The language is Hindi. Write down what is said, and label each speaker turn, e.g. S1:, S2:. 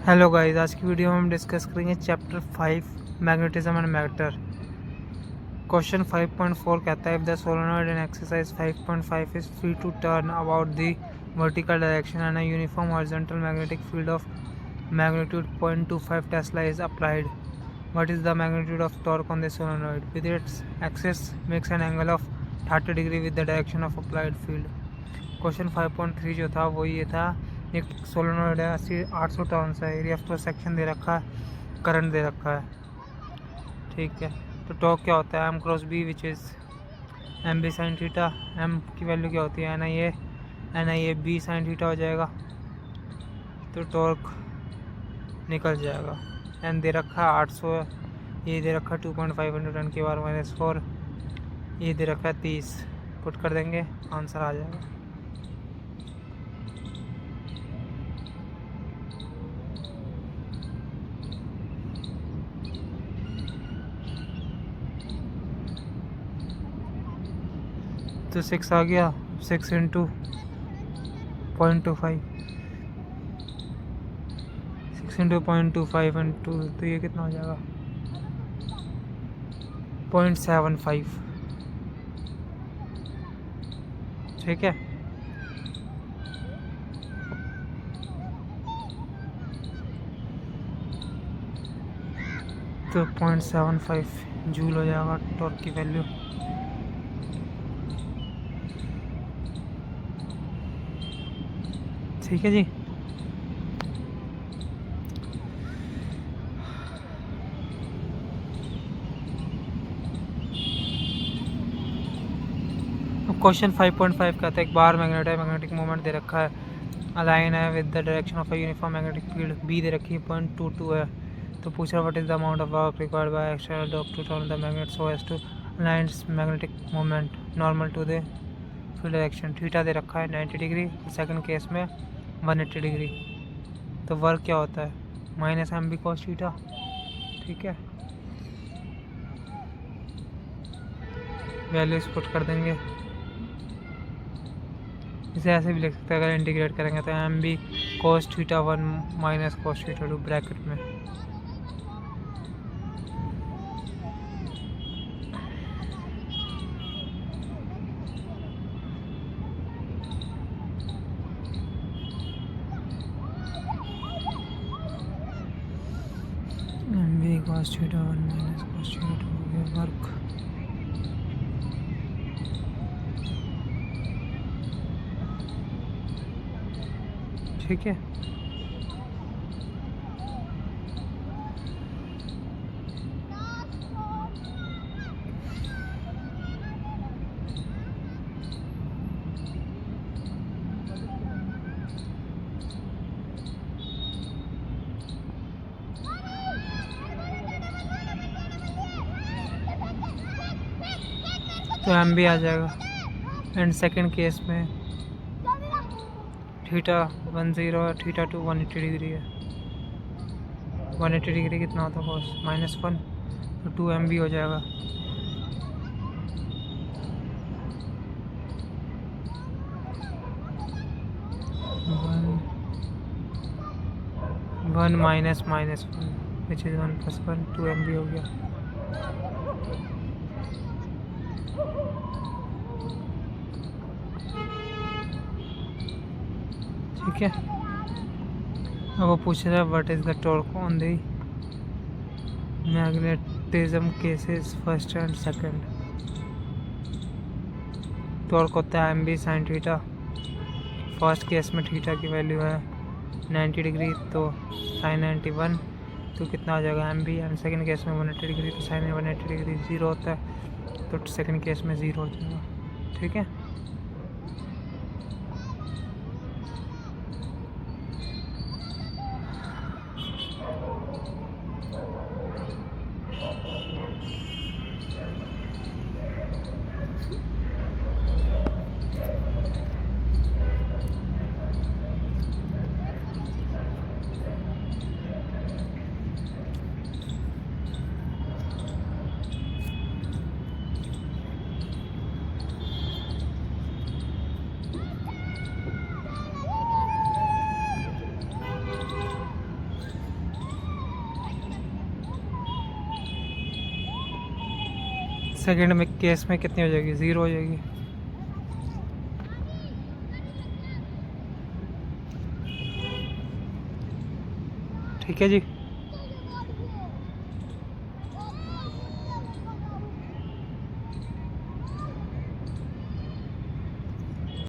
S1: हेलो गाइस, आज की वीडियो में हम डिस्कस करेंगे chapter 5 magnetism and matter. Question 5.4 कहता है if the solenoid in exercise 5.5 is free to turn about the vertical direction and a uniform horizontal magnetic field of magnitude 0.25 tesla is applied, what is the magnitude of torque on the solenoid with its axis makes an angle of 30 degree with the direction of applied field. Question 5.3 जो था वो ये था, एक सोलेनॉइड है 800 टर्न्स है, एरिया ऑफ क्रॉस सेक्शन दे रखा है, करंट दे रखा है, ठीक है। तो टॉर्क क्या होता है, M cross B which is M B sine theta. M की वैल्यू क्या होती है, N I A B sine theta हो जाएगा, तो टॉर्क निकल जाएगा। एन दे रखा है 800 है, ये दे रखा है 2.5 × 10⁻⁴, ये दे रखा है 30। पुट कर देंगे, आंसर आ जाएगा। तो 6 आ गया, 6 × 0.25, 6 × 0.25 × 2, तो ये कितना हो जाएगा 0.75, ठीक है। तो 0.75 जूल हो जाएगा टॉर्क की वैल्यू। ठीक है जी। क्वेश्चन 5.5 कहता है एक बार मैग्नेट है, मैग्नेटिक मोमेंट दे रखा है, अलाइन है with the direction of a uniform magnetic field, B दे रखी है 0.22 है। तो पूछ रहा what is the amount of work required by external torque to turn the magnet so as to align magnetic moment normal to the field direction. Theta दे रखा है 90 डिग्री, सेकंड केस में 180 डिग्री। तो वर्क क्या होता है, minus M B cos theta, ठीक है। वैल्यूज पुट कर देंगे, इसे ऐसे भी लिख सकते हैं अगर इंटीग्रेट करेंगे तो M B cos theta 1 minus cos theta 2 bracket में। M B cos theta 1 minus cos theta 2 हो गया वर्क। ठीक है। तो एम भी आ जाएगा, एंड सेकंड केस में थीटा 10 है, थीटा 2 180 डिग्री है। 180 डिग्री कितना होता है बॉस, -1, तो 2 एम बी हो जाएगा। One minus -1 which is 1 + 1, 2 M B हो गया। ठीक है। अब वो पूछ रहा है what is the torque on the magnetism cases first and second. Torque होता है M B sine theta, first case में थीटा की वैल्यू है 90 डिग्री, तो साइन 91, तो कितना हो जाएगा M B. And second case में 180 डिग्री, तो साइन 180 डिग्री 0 होता है, तो सेकंड केस में 0 हो जाएगा। ठीक है। सेकंड में केस में कितनी हो जाएगी, 0 हो जाएगी। ठीक है जी।